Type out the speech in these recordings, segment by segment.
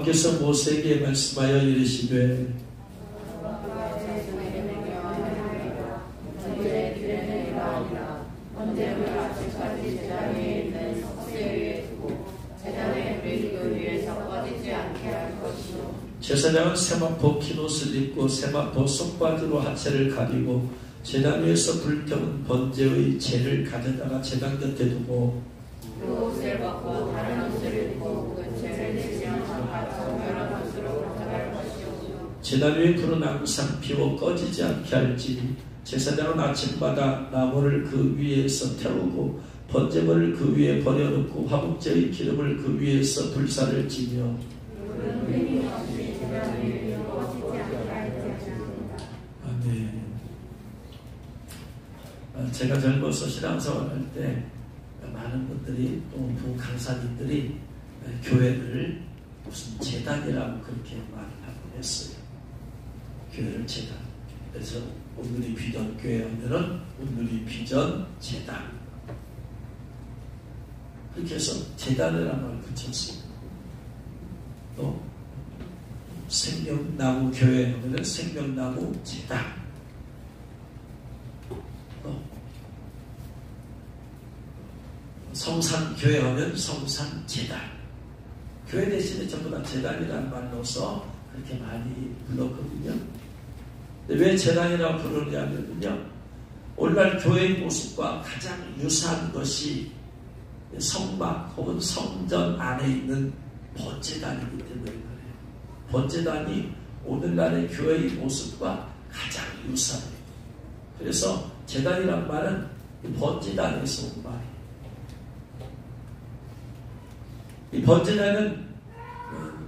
여호와께서 모세에게 말씀하여 이르시되 제사장은 세마포 깃옷을 입고 세마포 속바지로 하체를 가리고 제단 위에서 불태운 번제의 재를 가져다가 제단 곁에 두고 그 옷을 벗고 다른 옷을 입고 그 재를 대신하여 정결한 옷으로 가져갈 것이요 제단 위에 불은 항상 피워 꺼지지 않게 할지니 제사장은 아침마다 나무를 그 위에서 태우고 번제물을 그 위에 버려놓고 화목제의 기름을 그 위에서 불사를 지며 아멘. 제가 젊어서 신앙생활 할 때 많은 분들이 또 강사님들이 교회를 무슨 재단이라고 그렇게 말을 하고 했어요. 교회를 재단. 그래서 오늘이 비전 교회 하면은 오늘이 비전 재단. 그렇게 해서 재단이라는 말을 붙였어요. 또 생명나무 교회 하면은 생명나무 재단. 또 성산교회 하면 성산재단. 교회 대신에 전부 다 재단이라는 말로서 그렇게 많이 불렀거든요. 근데 왜 재단이라고 부르냐면요, 오늘날 교회의 모습과 가장 유사한 것이 성막 혹은 성전 안에 있는 번제단이기 때문에 그래요. 번제단이 오늘날의 교회의 모습과 가장 유사해요. 그래서 재단이란 말은 번제단에서 온 말이에요. 이 번제단은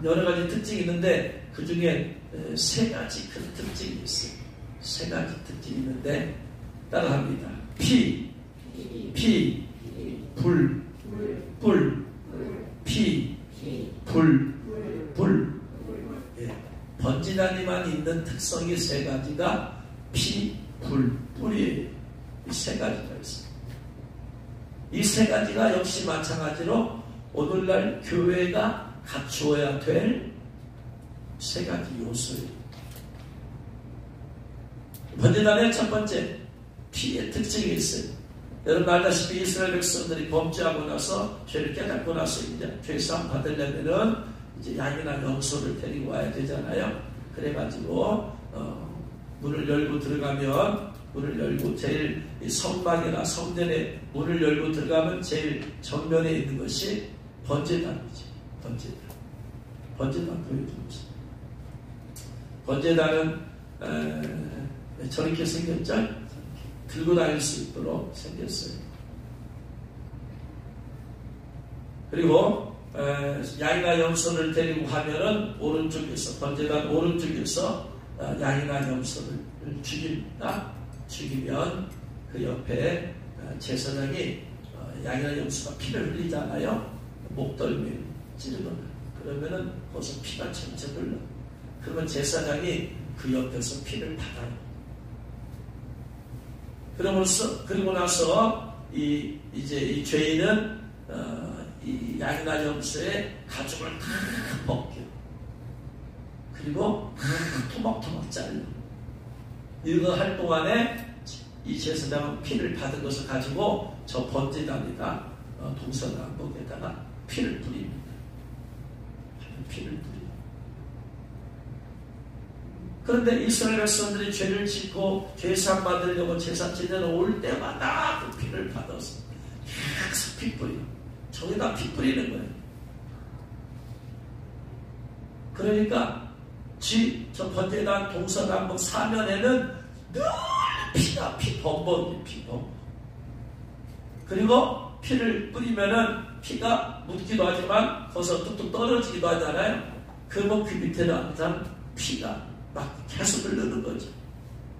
여러 가지 특징이 있는데 그 중에 세 가지 큰 특징이 있어요. 세 가지 특징이 있는데 따라합니다. 피, 불, 피, 불. 예. 번제단에만 있는 특성이 세 가지가 피, 불, 뿔이에요. 이 세 가지가 있어요. 이 세 가지가 역시 마찬가지로 오늘날 교회가 갖추어야 될 세 가지 요소예요. 번제단의 첫 번째, 피의 특징이 있어요. 여러분 알다시피 이스라엘 백성들이 범죄하고 나서 죄를 깨닫고 나서 이제 죄사함 받으려면은 이제 양이나 염소를 데리고 와야 되잖아요. 그래가지고 문을 열고 들어가면 제일 성막이나 성전에 문을 열고 들어가면 제일 정면에 있는 것이 번제단이지. 번제단 보여주는 것입니다. 번제단은 저렇게 생겼죠? 들고 다닐 수 있도록 생겼어요. 그리고 양이나 염소를 데리고 가면은 오른쪽에서 번제단 오른쪽에서 양이나 염소를 죽입니다. 죽이면 그 옆에 제사장이 양이나 염소가 피를 흘리잖아요. 목덜미를 찌르거나 그러면은 거기서 피가 점점 흘러. 그러면 제사장이 그 옆에서 피를 받아요. 그리고 나서 이제 이 죄인은 이 양이나 염소의 가죽을 다 벗겨. 그리고 토막토막 잘라. 이거 할 동안에 이 제사장은 피를 받은 것을 가지고 저 번제단에다 동서남북에다가 피를 뿌립니다. 피를 뿌립니다. 그런데 이스라엘 백성들이 죄를 짓고 죄상 받으려고 제사 지내러 올 때마다 그 피를 받아서 계속 피 뿌려. 저기다 피 뿌리는 거예요. 그러니까 저 번제단 동서남북 사면에는 늘 피가 범벅이에요. 범벅. 그리고 피를 뿌리면은 피가 묻기도 하지만 거기서 뚝뚝 떨어지기도 하잖아요. 그러면 그 밑에는 항상 피가 막 계속 흐르는 거죠.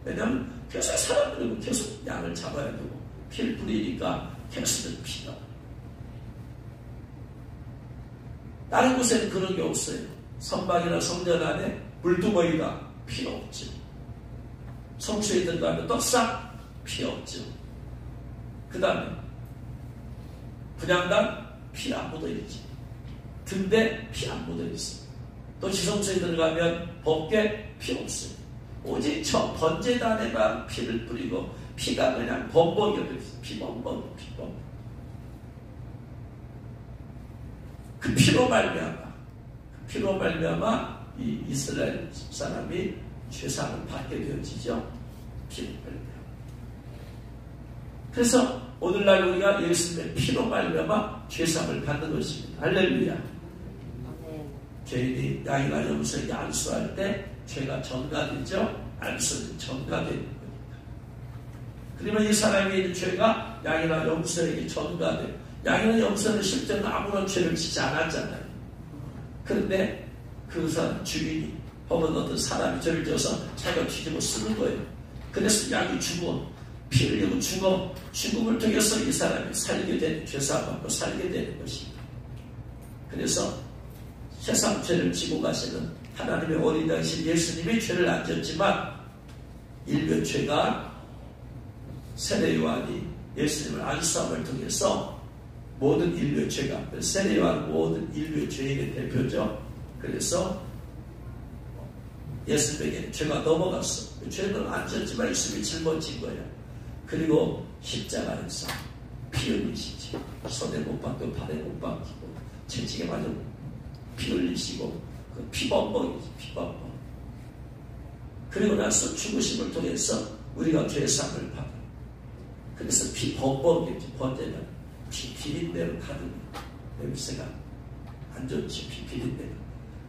왜냐하면 계속 사람들은 계속 양을 잡아야 되고 피를 뿌리니까 계속 피가. 다른 곳에는 그런 게 없어요. 성막이나 성전 안에 물두멍이가 피 없죠. 성수에 들어가면 떡상 피 없죠. 그 다음에 분향단 피 안 묻어있지. 등대 피 안 묻어있어. 또 지성소에 들어가면 법궤 피 없어요. 오직 저 번제단에만 피를 뿌리고 피가 그냥 범벅이 되었어요. 피범벅. 그 피로 말미암아 이 이스라엘 사람이 죄상을 받게 되어지죠. 피로 말미암아. 그래서 오늘날 우리가 예수님의 피로 말미암아 죄상을 받는 것입니다. 할렐루야. 죄인이 양이나 염소에게 안수할 때 죄가 전가되죠. 안수는 전가되는 거니까. 그러면 이 사람이 있는 죄가 양이나 염소에게 전가돼요. 양이나 염소는 실제로 아무런 죄를 짓지 않았잖아요. 그런데 그 사람 주인이 혹은 어떤 사람이 죄를 져서 자기가 뒤집어 쓰는 거예요. 그래서 양이 죽어, 피 흘리고 죽어, 죽음을 통해서 이 사람이 살게 되는, 죄사받고 살게 되는 것입니다. 그래서 세상 죄를 지고 가시는 하나님의 어린 양이신 예수님이 죄를 안 졌지만 인류의 죄가 세례 요한이 예수님을 안수함을 통해서 모든 인류의 죄가, 세례 요한 모든 인류의 죄인의 대표죠. 그래서 예수님에게 죄가 넘어갔어. 죄는 안 졌지만 예수님이 짊어진 거예요. 그리고 십자가에서 피 흘리시지. 손에 못 박고 발에 못 박히고 채찍에 맞아 피 흘리시고 그 피범벅이지. 피범벅. 그리고 나서 죽으심을 통해서 우리가 죄상을 받아. 그래서 피범벅이지. 번제는 피 비린내로 가득 냄새가 안 좋지. 피 비린내가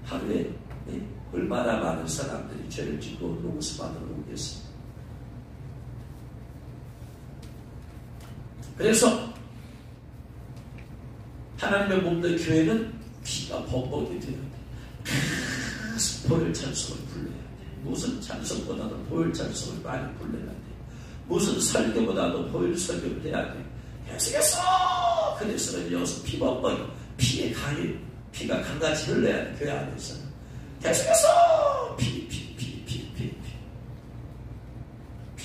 하루에 얼마나 많은 사람들이 죄를 짓고 용서받으러 오겠습니다. 그래서 하나님의 몸된 교회는 피가 범벅이 되어야 돼. 보혈 찬송을 불러야 돼. 무슨 찬송보다도 보혈 찬송을 많이 불러야 돼. 무슨 설교보다도 보혈 설교를 해야 돼. 계속해서 그래서 여기서 피범벅이 피의 강이 피가 강같이 흘러야 돼. 교회 안에서 계속해서 피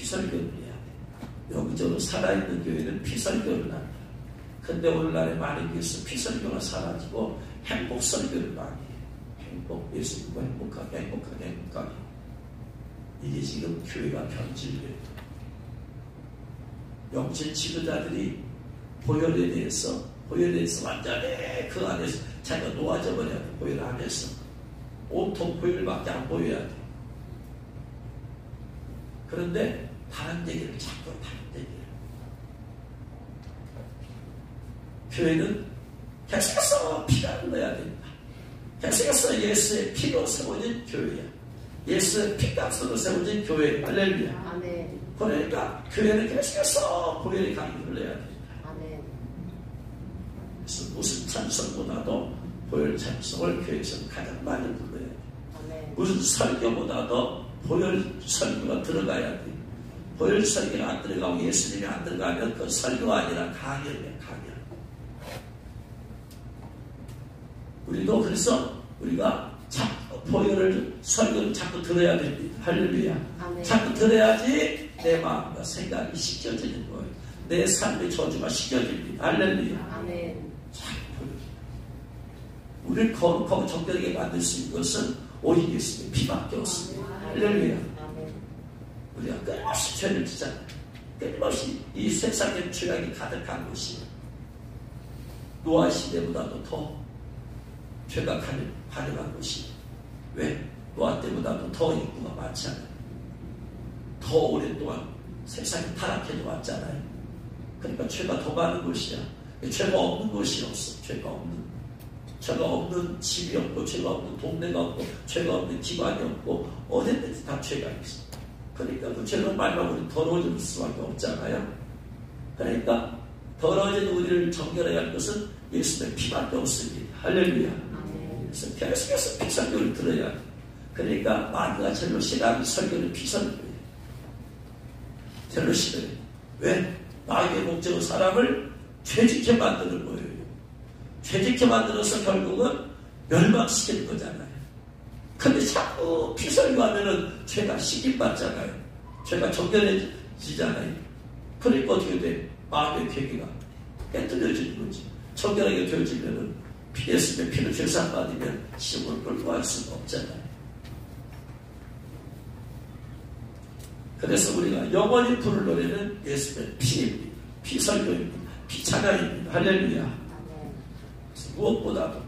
설교를 해야 돼. 여기저기 살아있는 교회는 피 설교를 한다. 근데 오늘날에 많은 교회에서 피 설교가 사라지고 행복 설교를 많이 해. 행복, 예수님과 행복하게. 이게 지금 교회가 변질돼요. 영적 지도자들이 보혈에 대해서 완전히 그 안에서 자기가 놓아져 버려야 돼. 보혈 안에서 온통 보혈밖에 안 보여야 돼. 그런데 다른 얘기를 자꾸 다른 얘기를. 교회는 계속해서 피가 흘러야 된다. 계속해서 예수의 피로 세워진 교회야. 예수의 피값으로 세워진 교회. 할렐루야. 아멘. 그러니까 교회는 계속해서 보혈의 강이 흘러야 된다. 아멘. 그래서 무슨 찬송보다도 보혈 찬송을 교회에서 가장 많이 불러야 돼. 아멘. 무슨 설교보다도 보혈 설교가 들어가야 돼. 보혈 설교가 안 들어가고 예수님이 안 들어가면 그 설교가 아니라 강연이야. 강연. 우리도 그래서 우리가 자꾸 보혈을 설교를 자꾸 들어야 됩니다. 할렐루야. 아멘. 자꾸 들어야지 내 마음과 생각이 씻겨지는 거예요. 내 삶의 저주가 씻겨집니다. 할렐루야. 아멘. 자꾸 우리를 거룩하고 정결하게 만들 수 있는 것은 오직 예수님의 피밖에 없습니다. 할렐루야. 우리가 끊임없이 죄를 짓잖아요. 끊임없이 이 세상의 죄악이 가득한 곳이 노아 시대보다도 더 죄가 가득한 곳이 왜? 노아 때보다도 더 인구가 많잖아요. 더 오랫동안 세상이 타락해져 왔잖아요. 그러니까 죄가 더 많은 곳이야. 죄가 없는 곳이 없어. 죄가 없는 집이 없고, 죄가 없는 동네가 없고, 죄가 없는 기관이 없고, 어디든지 다 죄가 있어. 그러니까 그 죄로 말하면 우리 더러워질 수밖에 없잖아요. 그러니까 더러워진 우리를 정결해야 할 것은 예수님의 피밖에 없습니다. 할렐루야. 그래서 계속해서 피 설교를 들어야 돼. 그러니까 마귀가 절로 싫어하는 설교는 피 설교예요. 절로 싫어요. 왜? 마귀의 목적은 사람을 죄짓게 만드는 거예요. 죄짓게 만들어서 결국은 멸망시키는 거잖아요. 근데 자꾸 피 설교하면은 죄가 시김받잖아요. 죄가 정결해지잖아요. 그러니까 어떻게 돼? 마귀의 계기가 깨뜨려지는 거지. 정결하게 되어지면은 예수님의 피로 죄사 받으면 시험을 끌고 갈 수가 없잖아요. 그래서 우리가 영원히 부를 노래는 예수님의 피입니다. 피 설교입니다. 피 찬양입니다. 할렐루야. 무엇보다도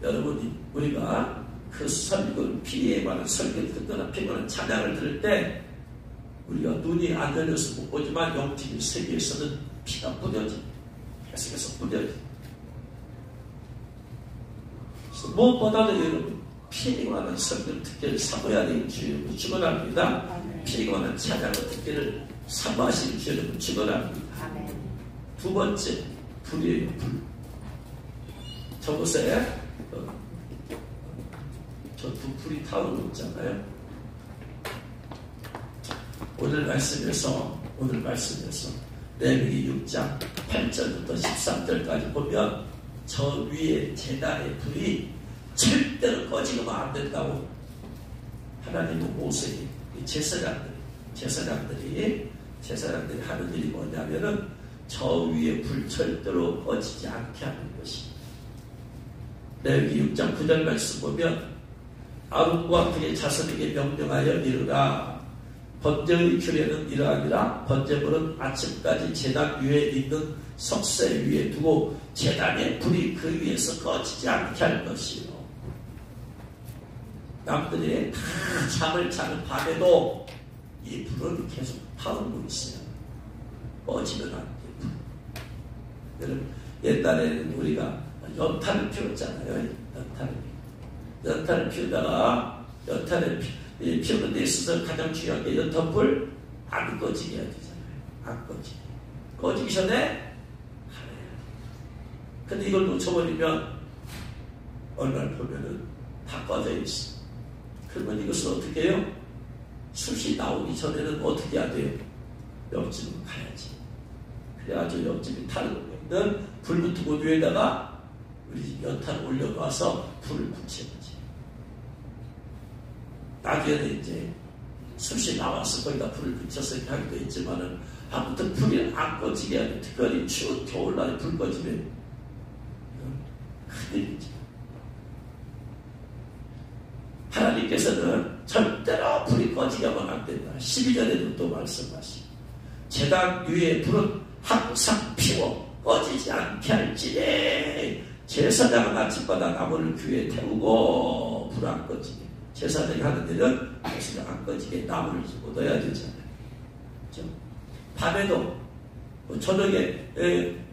여러분이 우리가 그 설교, 피에 관한 설교를 듣거나 피에 관한 찬양을 들을 때 우리가 눈이 안 열려서 못 보지만 영적인 세계에서는 피가 뿌려집니다. 계속해서 뿌려집니다. 그래서 무엇보다도 여러분 피에 관한 설교를 듣기를 사모해야 되는 주여 축원합니다. 피에 관한 찬양을 듣기를 사모하시는 주여 여러분 축원합니다. 두 번째 불이에요. 불. 저곳에 저 두 불이 타오르고 있잖아요. 오늘 말씀에서 레위기 6장 8절부터 13절까지 보면 저 위에 제단의 불이 절대로 꺼지면 안 된다고 하나님은 모세에게 제사장들이 하는 일이 뭐냐면은 저 위에 불 절대로 꺼지지 않게 하는 것이. 레위기 6장 9절 말씀 보면 아론과 그의 자손에게 명령하여 이르라. 번제의 규례는 이러하니라. 번제물은 아침까지 제단 위에 있는 석쇠 위에 두고 제단의 불이 그 위에서 꺼지지 않게 할 것이요. 남들이 다 잠을 자는 밤에도 이 불은 계속 타오르고 있어요. 꺼지면 안 돼요. 여러분 옛날에는 우리가 연탄을 피웠잖아요. 연탄을 피우다가 연탄을 피우는 데 있어서 가장 중요한 게 연탄불 안 꺼지게 해야 되잖아요. 안 꺼지게. 꺼지기 전에 하래야 돼. 근데 이걸 놓쳐버리면 얼마를 보면은 다 꺼져 있어. 그러면 이것을 어떻게 해요? 숯이 나오기 전에는 어떻게 해야 돼요? 옆집으로 가야지. 그래가지고 옆집이 타는 있는 불 붙은 곳 위에다가 우리 연탄을 올려놔서 불을 붙여야지. 나중에는 이제 숯이 나와서 거기다 불을 붙여서 이렇게 하기도 있지만은 아무튼 불이 안 꺼지게 해야 돼. 특별히 추운 겨울날에 불 꺼지면 큰일이지. 하나님께서는 절대로 불이 꺼지게 하면 안 된다. 12절에도 또 말씀하시고 제단 위에 불은 항상 피워 꺼지지 않게 할지니 제사장은 아침마다 나무를 귀에 태우고 불 안 꺼지게. 제사장이 하는 일은 불이 안 꺼지게 나무를 묻어야 되잖아요. 그렇죠? 밤에도 저녁에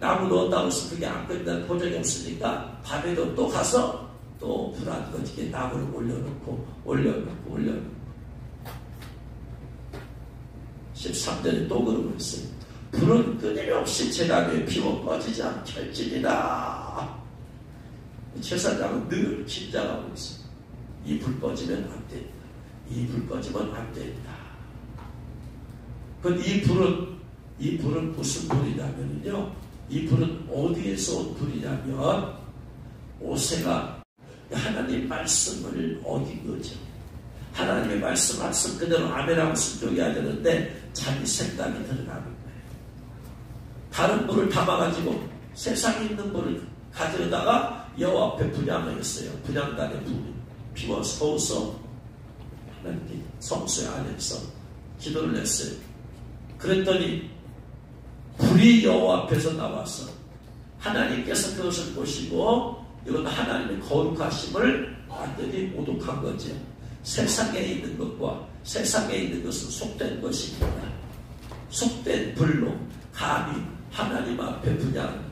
나무 넣었다고 해서 그게 안 꺼진다는 보장이 없으니까 밤에도 또 가서 또 불 안 꺼지게 나무를 올려놓고 13절에 또 그러고 있어요. 불은 끊임없이 제단 위에 피워 꺼지지 않게 할지니라. 제사장은 늘 긴장하고 있어요. 이 불 꺼지면 안 된다. 이 불 꺼지면 안 된다. 그럼 이 불은 무슨 불이냐면요. 이 불은 어디에서 온 불이냐면 오세가 하나님 말씀을 어긴 거죠. 하나님의 말씀 그대로 아멘하고 순종해야 되는데 자기 생각이 드러나는 거예요. 다른 불을 담아가지고 세상에 있는 불을 가져다가 여호와 앞에 분향하였어요. 분향단에 피워 서서 하나님께 성소에 안에서 기도를 했어요. 그랬더니 불이 여호와 앞에서 나와서 하나님께서 그것을 보시고 이건 하나님의 거룩하심을 완전히 모독한 거죠. 세상에 있는 것과 세상에 있는 것은 속된 것입니다. 속된 불로 감히 하나님 앞에 분향.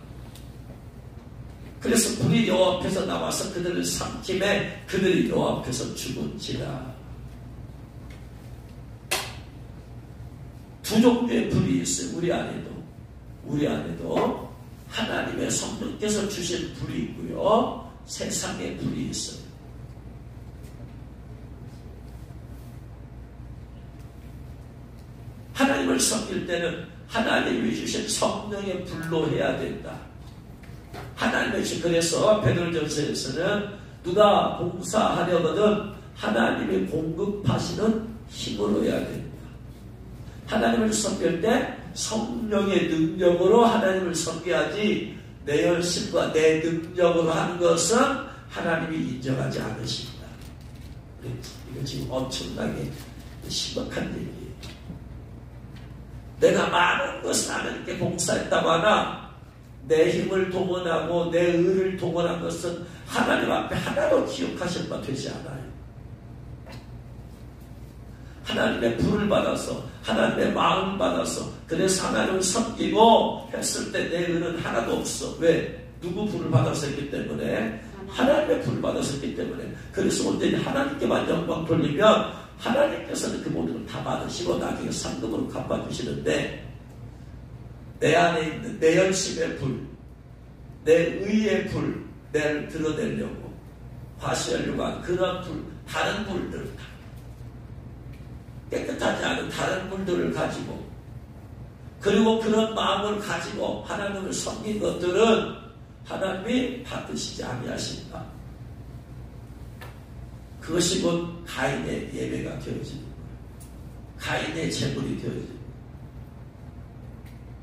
그래서 불이 여호와 앞에서 나와서 그들을 삼킴에 그들이 여호와 앞에서 죽은지라. 두 종류의 불이 있어요. 우리 안에도 하나님의 성령께서 주신 불이 있고요. 세상의 불이 있어요. 하나님을 섬길 때는 하나님이 주신 성령의 불로 해야 된다. 하나님의 주신 그래서 베드로전서에서는 누가 봉사하려거든 하나님이 공급하시는 힘으로 해야 된다. 하나님을 섬길 때 성령의 능력으로 하나님을 섬겨야지 내 열심과 내 능력으로 하는 것은 하나님이 인정하지 않으십니다. 이거 지금 엄청나게 심각한 얘기예요. 내가 많은 것을 하나님께 봉사했다고 하나 내 힘을 동원하고 내 의를 동원한 것은 하나님 앞에 하나도 기억하실 바 되지 않아요. 하나님의 불을 받아서 하나님의 마음을 받아서 그래서 하나님을 섬기고 했을 때 내 의는 하나도 없어. 왜? 누구 불을 받아서 했기 때문에? 하나님의 불을 받아서 했기 때문에. 그래서 온전히 하나님께만 영광 돌리면 하나님께서는 그 모든 걸 다 받으시고 나중에 상급으로 갚아주시는데 내 안에 있는 내 열심의 불, 내 의의 불, 내를 드러내려고 과시하려고 하는 그런 불, 다른 불들, 깨끗하지 않은 다른 불들을 가지고 그리고 그런 마음을 가지고 하나님을 섬긴 것들은 하나님이 받으시지 아니하신다. 그것이 곧 가인의 예배가 되어지는 거예요. 가인의 제물이 되어지는 거예요.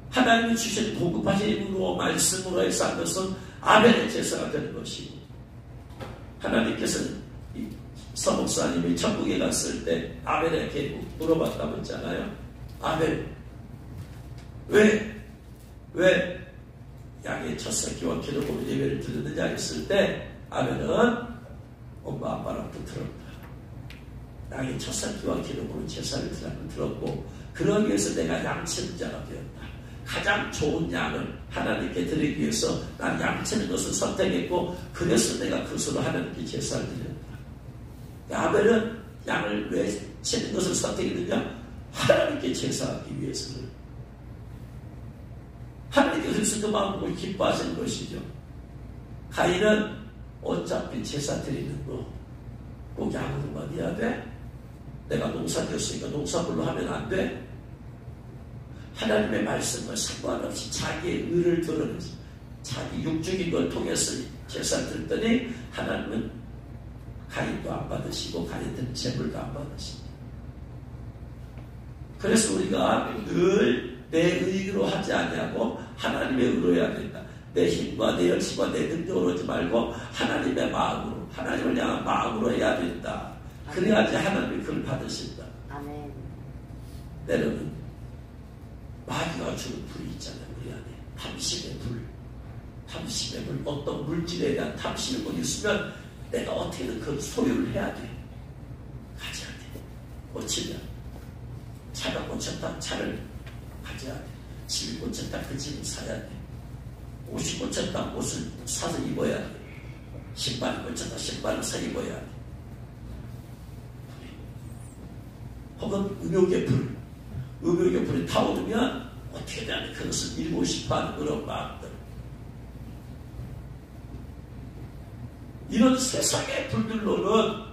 하나님이 주신 보급하신 힘으로 말씀으로 해서 한 것은 아벨의 제사가 되는 것이고 하나님께서는 서목사님이 천국에 갔을 때 아벨에게 물어봤다고 했잖아요. 아벨 왜 양의 첫 새끼와 기록으로 예배를 드렸느냐 했을 때 아벨은 엄마 아빠랑도 들었다. 양의 첫 새끼와 기록으로 제사를 드리는 들었고 그러기 위해서 내가 양치는 자가 되었다. 가장 좋은 양을 하나님께 드리기 위해서 난 양치는 것을 선택했고 그래서 내가 그것으로 하나님께 제사를 드렸다. 아벨은 양을 왜 치는 것을 선택했느냐? 하나님께 제사하기 위해서는. 하나님께 그래서 그 마음을 기뻐하시는 것이죠. 가인은 어차피 제사 드리는 거 꼭 양으로만 해야 돼? 내가 농사 지었으니까 농사불로 하면 안 돼? 하나님의 말씀을 상관없이 자기의 의를 드러내서 자기 육적인 걸 통해서 제사를 드렸더니 하나님은 가인도 안 받으시고 가인들은 제물도 안 받으시고 그래서 우리가 늘 내 의로 하지 아니하고 하나님의 의로 해야 된다. 내 힘과 내 열심과 내 능력으로 하지 말고 하나님의 마음으로 하나님을 향한 마음으로 해야 된다. 그래야지 하나님이 그걸 받으신다. 아멘. 때로는 마귀가 주는 불이 있잖아요. 우리 안에 탐심의 불, 탐심의 불, 어떤 물질에 대한 탐심의 불이 있으면 내가 어떻게든 그 소유를 해야 돼. 가져야 돼. 꽂히면 차가 꽂혔다. 차를 가져야 돼. 집이 꽂혔다. 그 집을 사야 돼. 옷이 꽂혔다. 옷을 사서 입어야 돼. 신발이 꽂혔다. 신발을 사 입어야 돼. 혹은 음욕의 불, 음욕의 불이 타오르면 어떻게든 그것을 이루고 싶어하는 그런 마음들. 이런 세상의 불들로는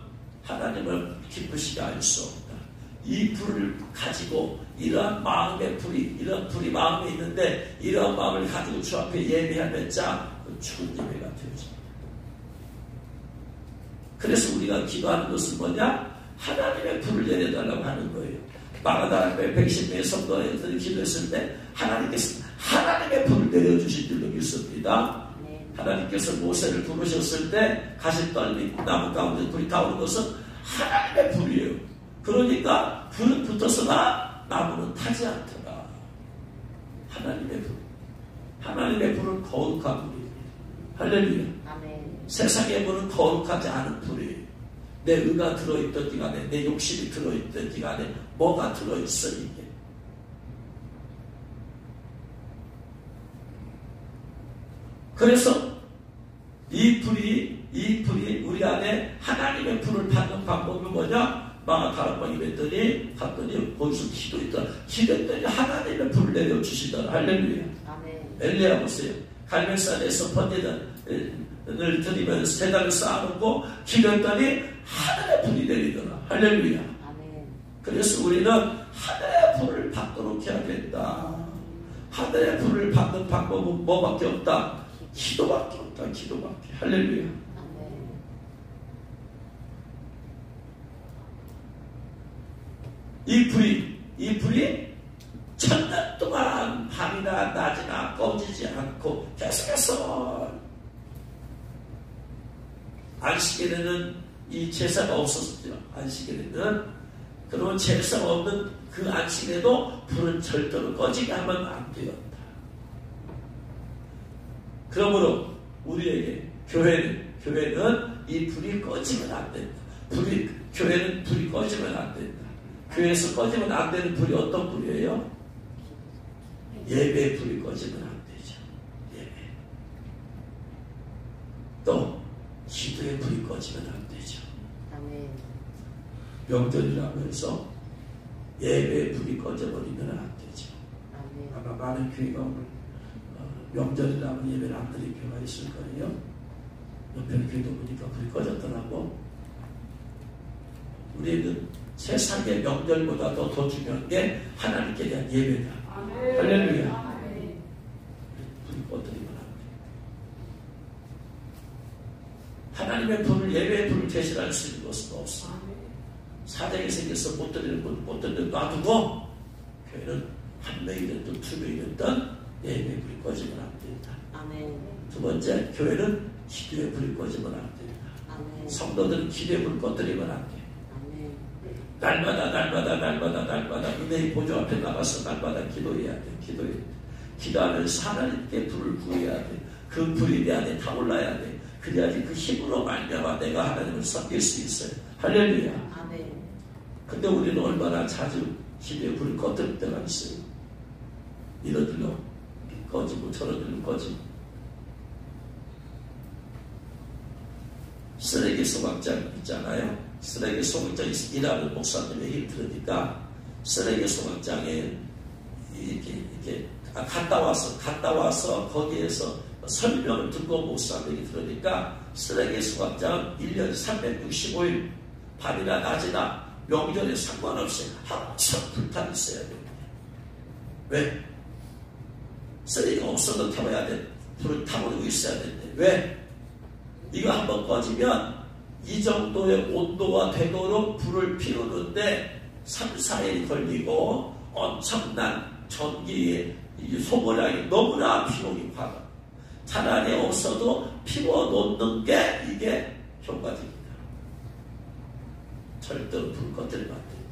하나님을 기쁘시게 할 수 없다. 이 불을 가지고 이러한 마음의 불이, 이런 불이 마음에 있는데 이러한 마음을 가지고 주 앞에 예배하면 죽은 예배가 되어집니다. 그래서 우리가 기도하는 것은 뭐냐? 하나님의 불을 내려달라고 하는 거예요. 마가다락교회 110명의 성도들이 기도했을 때 하나님께서 하나님의 불을 내려주신 줄로 믿습니다. 하나님께서 모세를 부르셨을 때 가시떨미 나무 가운데 불이 타오르는 것은 하나님의 불이에요. 그러니까 불은 붙었으나 나무는 타지 않더라. 하나님의 불. 하나님의 불은 거룩한 불이에요. 할렐루야. 아멘. 세상의 불은 거룩하지 않은 불이에요. 내 의가 들어있든지 간에 내 욕심이 들어있든지 간에 뭐가 들어있어 이게. 그래서 이 불이 우리 안에 하나님의 불을 받는 방법이 뭐냐? 다락방에 갔더니 거기서 기도했더라. 기도했더니 하나님의 불을 내려주시더라. 할렐루야. 아멘. 엘리야 보세요. 갈멜산에서 번제단을 드리면서 제단을 쌓아놓고 기도했더니 하늘의 불이 내리더라. 할렐루야. 아멘. 그래서 우리는 하늘의 불을 받도록 해야 된다. 하늘의 불을 받는 방법은 뭐밖에 없다? 기도밖에 없다. 기도밖에. 할렐루야. 이 불이 천년 동안 밤이나 낮이나 꺼지지 않고 계속 계속해서 안식일에는 이 제사가 없었죠. 안식일에는. 그러면 제사가 없는 그 안식일에도 불은 절대로 꺼지게 하면 안 되었다. 그러므로 우리에게 교회는 이 불이 꺼지면 안 된다. 교회는 불이 꺼지면 안 된다. 교회에서 꺼지면 안 되는 불이 어떤 불이에요? 예배의 불이 꺼지면 안 되죠. 예배. 또 기도의 불이 꺼지면 안 되죠. 아멘. 명절이라고 해서 예배의 불이 꺼져버리면 안 되죠. 아멘. 아마 많은 교회가 오늘 명절이라고 예배를 안 드릴 교회가 있을 거예요. 옆에 교회도 보니까 불이 꺼졌더라고. 우리는 세상의 명절보다 더 중요한 게 하나님께 대한 예배다. 할렐루야. 불이 꺼뜨리면 안 돼. 하나님의 불을, 예배의 불을 대신할 수 있는 것은 없어. 사장이 생겨서 못 드리는 놔두고 교회는 한 명이든 두 명이든 예배의 불이 꺼지면 안 된다. 아멘. 두 번째, 교회는 기도의 불이 꺼지면 안 된다. 아멘. 성도들은 기도의 불을 꺼뜨리면 안 돼. 아멘. 날마다 은혜의 보좌 앞에 나가서 날마다 기도해야 돼. 기도하면서 하나님께 불을 구해야 돼. 그 불이 내 안에 타올라야 돼. 그래야지 그 힘으로 말미암아 내가 하나님을 섬길 수 있어요. 할렐루야. 아멘. 근데 우리는 얼마나 자주 기도의 불을 꺼뜨릴 때가 있어요. 이러들로 꺼지고 저러들로 꺼지고. 쓰레기 소각장 있잖아요. 쓰레기 소각장 일하는 목사님의 힘 들으니까 쓰레기 소각장에 이렇게 갔다 와서 거기에서 설명을 듣고 목사님이 들으니까 쓰레기 소각장 1년 365일 밤이나 낮이나 명절에 상관없이 항상 불타고 있어야 됩니다. 왜? 쓰레기가 없어도 태워야 돼. 불을 타고 있어야 되는데 왜? 이거 한번 꺼지면 이 정도의 온도가 되도록 불을 피우는데 3, 4일 걸리고 엄청난 전기의 소모량이 너무나 비용이 과다. 차라리 없어도 피워놓는 게 이게 효과적입니다. 절대로 불 꺼뜨리면 안 됩니다.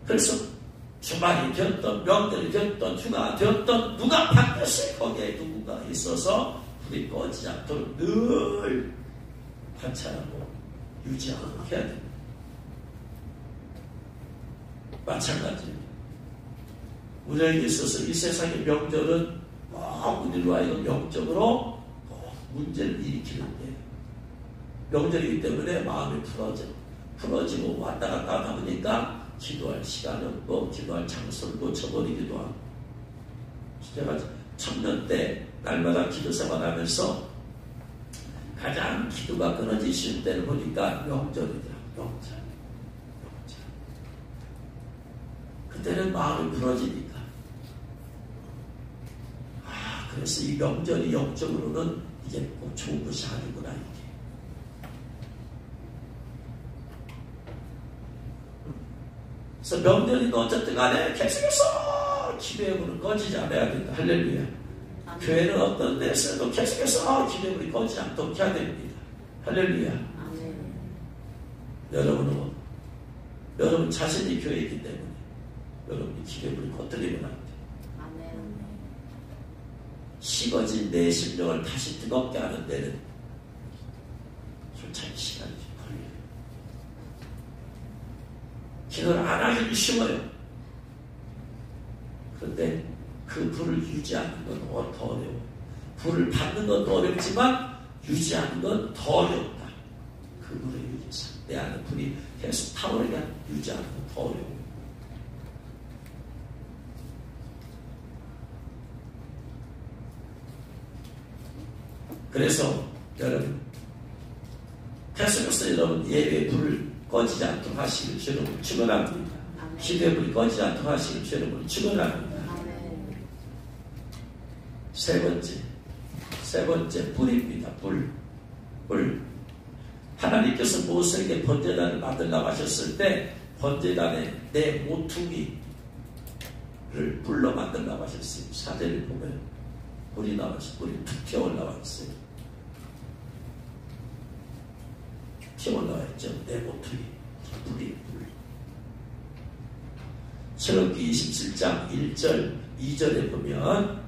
그래서 주말이 되었던 명절이 되었던 휴가가 되었던 누가 바뀌었어요. 거기에 누군가 있어서 불이 꺼지지 않도록 늘 관찰하고 유지하고 해야 됩니다. 마찬가지입니다. 우리에게 있어서 이 세상의 명절은 우리로 하여금 영적으로 문제를 일으키는데 명절이기 때문에 마음이 풀어지고 왔다 갔다 하다 보니까 기도할 시간이 없고 기도할 장소를 놓쳐버리기도 하고. 제가 청년 때 날마다 기도 생활하면서 가장 기도가 끊어지실 때를 보니까 명절이더라고요. 명절. 그때는 마음이 풀어지니까. 그래서 이 명절이 영적으로는 이게 꼭 좋은 것이 아니구나 이게. 그래서 명절이 어쨌든 간에 계속해서 기도의 불은 꺼지지 않아야 된다. 할렐루야. 아멘. 교회는 어떤 데서도 계속해서 기도의 불이 꺼지지 않도록 해야 됩니다. 할렐루야. 아멘. 여러분 자신이 교회이기 때문에 여러분이 기도의 불을 꺼뜨리면 안 돼요. 아멘. 식어진 내 심령을 다시 뜨겁게 하는 데는 솔직히 시간이 걸려요. 기도를 안 하기는 쉬워요. 그런데 그 불을 유지하는 건 더 어려워요. 불을 받는 건 더 어렵지만 유지하는 건 더 어렵다. 그 불을 유지해서 내 안에 불이 계속 타오르게 유지하는 건 더 어려워요. 그래서 여러분 계속해서 여러분 예배의 불을 꺼지지 않도록 하시길 주님을 축원합니다. 기도의 불이 꺼지지 않도록 하시길 주님을 축원합니다. 세 번째 불입니다. 불. 하나님께서 모세에게 번제단을 만들라고 하셨을 때 번제단에 내 모퉁이 뿔을 불로 만들라고 하셨어요. 사제를 보면 뿔이 나와서 뿔이 툭 튀어 올라왔어요. 튀어 올라왔죠. 내 모퉁이 뿔이 뿔. 출애굽기 27장 1절 2절에 보면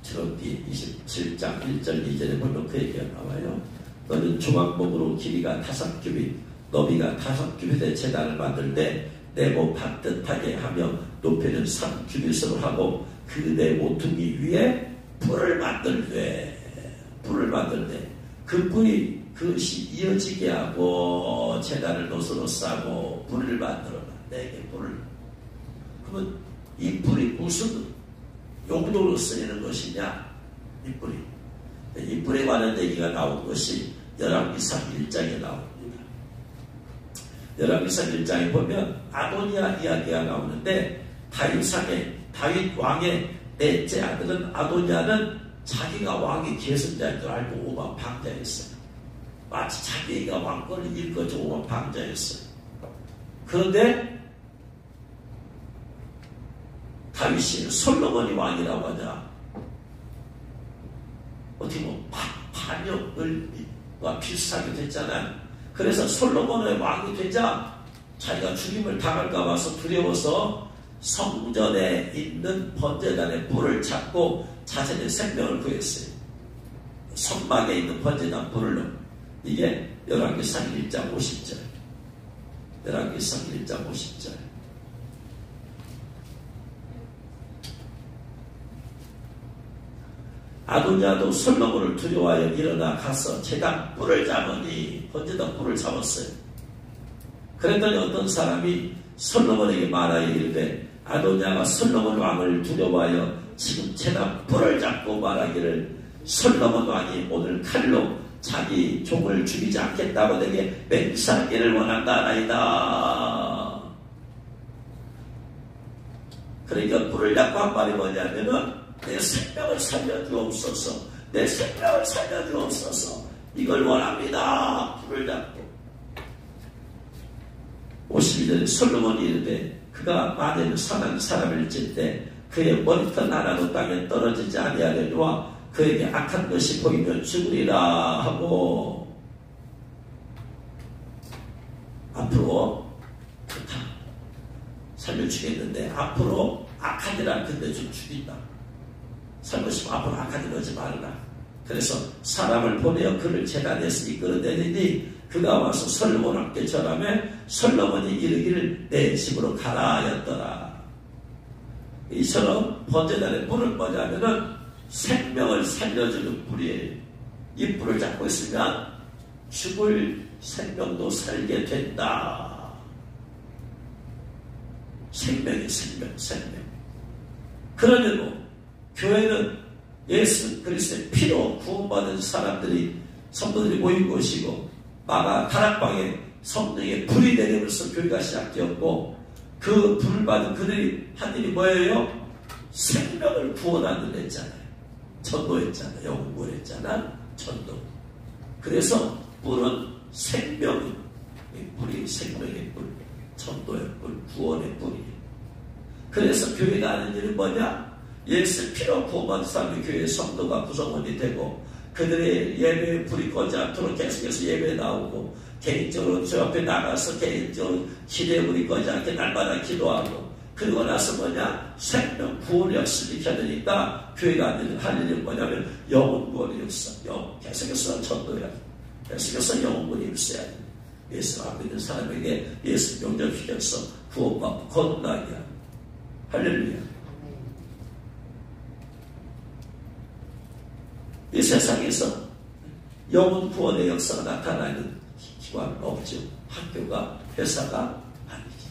출애굽기 27장 1절 2절에 보면 그 얘기가 나와요. 너는 조각목으로 길이가 5규빗 너비가 5규빗의 제단을 만들 때 네모 반듯하게 하며 높이는 3규빗으로 하고 그 네 모퉁이 위에 뿔을 만들되 그 뿔이 그것이 이어지게 하고 제단을 노수로 싸고 뿔을 만들어라. 4개 뿔을. 그러면 이 뿔이 무슨 용도로 쓰이는 것이냐? 이 뿔이. 이 뿔에 관한 얘기가 나온 것이 열왕기상 1장에 나옵니다. 열왕기상 1장에 보면 아도니아 이야기가 나오는데 다윗 왕의 넷째 아들은 아도니아는 자기가 왕의 계승자인 줄 알고 오만방자했어요. 마치 자기가 왕권을 일거지 오만방자했어요. 그런데 다윗이 솔로몬이 왕이라고 하자 어떻게 보면 반역과 비슷하게 됐잖아요. 그래서 솔로몬의 왕이 되자 자기가 죽임을 당할까 봐서 두려워서 성전에 있는 번제단의 뿔을 잡고 자신의 생명을 구했어요. 성막에 있는 번제단 뿔을. 이게 열왕기상 1장 50절. 열왕기상 1장 50절. 아도니아도 솔로몬을 두려워하여 일어나 가서 제단 뿔을 잡으니 번제단 뿔을 잡았어요. 그랬더니 어떤 사람이 솔로몬에게 말하여 이르되 아도니아가 솔로몬 왕을 두려워하여 지금 제단 뿔을 잡고 말하기를 솔로몬 왕이 오늘 칼로 자기 종을 죽이지 않겠다고 내게 맹세하기를 원한다 하나이다. 그러니까 뿔을 잡고 한 말이 뭐냐면은 내 생명을 살려주옵소서. 내 생명을 살려주옵소서. 이걸 원합니다. 뿔을 잡고. 52절에 솔로몬이 이르되 그가 만일 선한 사람일질 때 그의 머리털 하나도 땅에 떨어지지 아니하려니와 그에게 악한 것이 보이면 죽으리라 하고 앞으로 다 살려주겠는데 앞으로 악한 일 할 텐데 좀 죽인다. 살고 싶으면 앞으로 악한 일 하지 말라. 그래서 사람을 보내어 그를 제단에서 이끌어내리니 그가 와서 솔로몬 함께 절하며 솔로몬이 이르기를 내 집으로 가라 하였더라. 이처럼 번제단의 뿔은 뭐냐면은 생명을 살려주는 뿔이에요. 이 뿔을 잡고 있으면 죽을 생명도 살게 된다. 생명이 생명. 그러므로 교회는 예수 그리스도의 피로 구원받은 성도들이 모인 곳이고 마가 다락방에 성령의 불이 내리면서 교회가 시작되었고 그 불을 받은 그들이 한 일이 뭐예요? 생명을 구원하는 했잖아요. 전도했잖아요. 영구했잖아. 전도. 그래서 뿔은 생명이 뿔이 생명의 뿔, 전도의 뿔, 구원의 뿔이에요. 그래서 교회가 하는 일은 뭐냐? 예수 피로 구원받은 사람이 교회의 성도가 구성원이 되고 그들의 예배에 불이 꺼지 않도록 계속해서 예배에 나오고 개인적으로 저 앞에 나가서 개인적으로 기도에 불이 꺼지 않게 날마다 기도하고 그리고 나서 뭐냐? 생명 구원의 역사를 익혀야 되니까 교회가 할 일은 뭐냐면 영혼 구원의 역사. 계속해서 전도해야 돼. 계속해서 영혼 구원이 있어야 돼. 예수 앞에 있는 사람에게 예수 영접시켜서 구원받고 거듭나게 하는. 할렐루야. 이 세상에서 영혼 구원의 역사가 나타나는 기관은 없죠. 학교가, 회사가 아니지.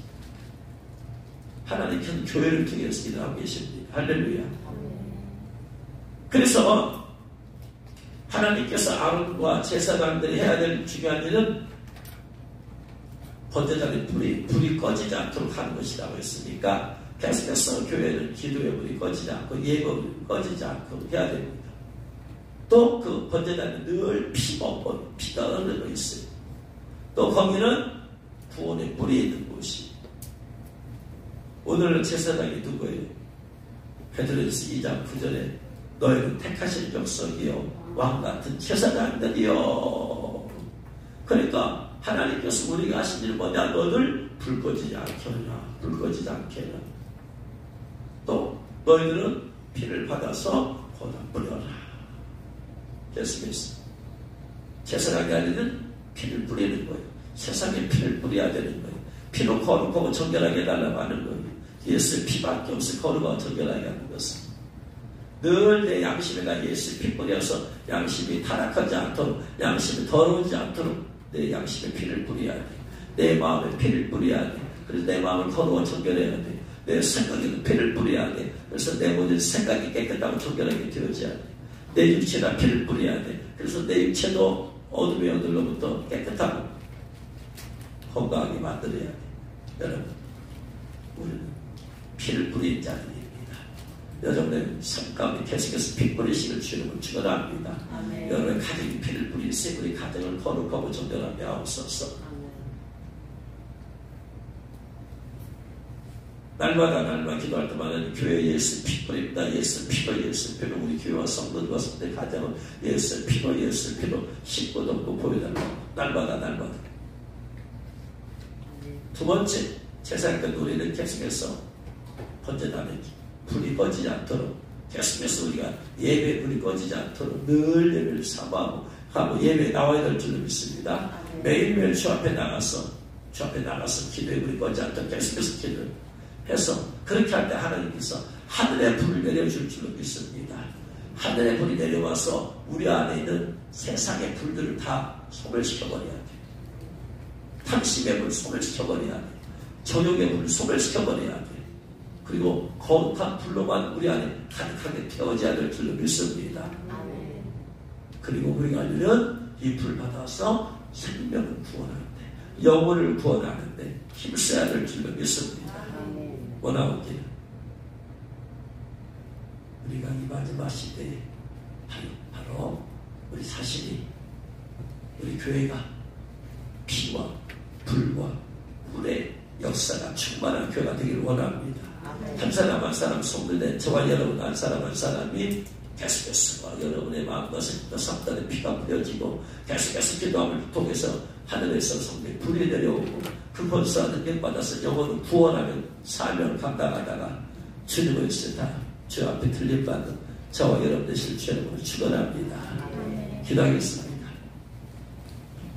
하나님께서는 교회를 통해서 일하고 계십니다. 할렐루야. 그래서 하나님께서 아론과 제사장들이 해야 될 중요한 일은 번제단의 불이 꺼지지 않도록 하는 것이라고 했으니까 계속해서 교회는 기도의 불이 꺼지지 않고 예배불이 꺼지지 않고 해야 됩니다. 또 그 번제단에 늘 피가 흘러가 있어요. 또 거기는 구원의 뿔이 있는 곳이 오늘은 제사장이 누구예요? 베드로전서 2장 9절에 너희는 택하신 족속이요 왕같은 제사장들이요. 그러니까 하나님께서 우리가 하신 일 뭐냐? 너희들 불 꺼지지 않게 하냐. 불 꺼지지 않게 하냐. 또 너희들은 피를 받아서 거다 뿌려라. 계속해서 제사장이 아니면 피를 뿌리는 거예요. 세상에 피를 뿌려야 되는 거예요. 피로 거룩하고 정결하게 해달라고 하는 거예요. 예수의 피밖에 없어 거룩하고 정결하게 하는 것은. 늘 내 양심에다 예수의 피 뿌려서 양심이 타락하지 않도록, 양심이 더러워지지 않도록 내 양심에 피를 뿌려야 돼. 내 마음에 피를 뿌려야 돼. 그래서 내 마음을 거룩하고 정결해야 돼. 내 생각에도 피를 뿌려야 돼. 그래서 내 모든 생각이 깨끗하고 정결하게 되어져야 돼. 내 육체에다 피를 뿌려야 돼. 그래서 내 육체도 어둠의 영들로부터 깨끗하고 건강하게 만들어야 돼. 여러분, 우리는 피를 뿌린 자들입니다. 여러분의 삶 가운데 계속해서 피 뿌리시길 주님을 축원합니다. 여러분의 가정이 피를 뿌리세요. 우리 가정을 거룩하고 정결하게 하옵소서. 날마다 기도할 때마다 교회에 예수 피 뿌립니다. 예수 피로 우리 교회와 성도들과 성도의 가정은 예수 피로 씻고 덮고 보여달라고 날마다. 두 번째, 제사장 우리는 계속해서 번제단에 불이 꺼지지 않도록 계속해서 우리가 예배 불이 꺼지지 않도록 늘 예배를 사모하고 예배에 나와야 될 줄로 믿습니다. 매일매일 주 앞에 나가서 기도에 불이 꺼지지 않도록 계속해서 기도를 해서 그렇게 할 때 하나님께서 하늘의 불을 내려줄 줄로 믿습니다. 하늘의 불이 내려와서 우리 안에 있는 세상의 불들을 다 소멸시켜버려야 돼. 탐심의 불 소멸시켜버려야 돼. 정욕의 불 소멸시켜버려야 돼. 그리고 거룩한 불로만 우리 안에 가득하게 태워져야 될 줄로 믿습니다. 그리고 우리가 알면 이 불 받아서 생명을 구원하는데, 영혼을 구원하는데 힘써야 될 줄로 믿습니다. 원하옵기를 우리가 이 마지막 시대에 바로 우리 자신이, 우리 교회가 피와 불과 물의 역사가 충만한 교회가 되기를 원합니다. 한 사람 한 사람 속는데 저와 여러분 한 사람 한 사람이 계속해서 여러분의 마음과 생각과 삶단에 피가 뿌려지고 계속해서 기도함을 통해서 하늘에서 성령의 불이 내려오고 그 권수와 능력 받아서 영혼을 구원하는 사명을 감당하다가 주님을 쓰다 주 앞에 들림받는 저와 여러분 되실 주님을 축원합니다. 기도하겠습니다.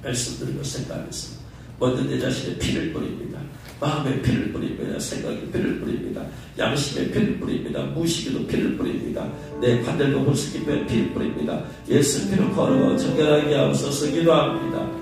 말씀 드리고 생각하면서 먼저 내 자신의 피를 뿌립니다. 마음의 피를 뿌립니다. 생각의 피를 뿌립니다. 양심의 피를 뿌립니다. 무식에도 피를 뿌립니다. 내 관절과 홀수기뼈에 피를 뿌립니다. 예수 피를 걸어 정결하게 하옵소서. 기도합니다.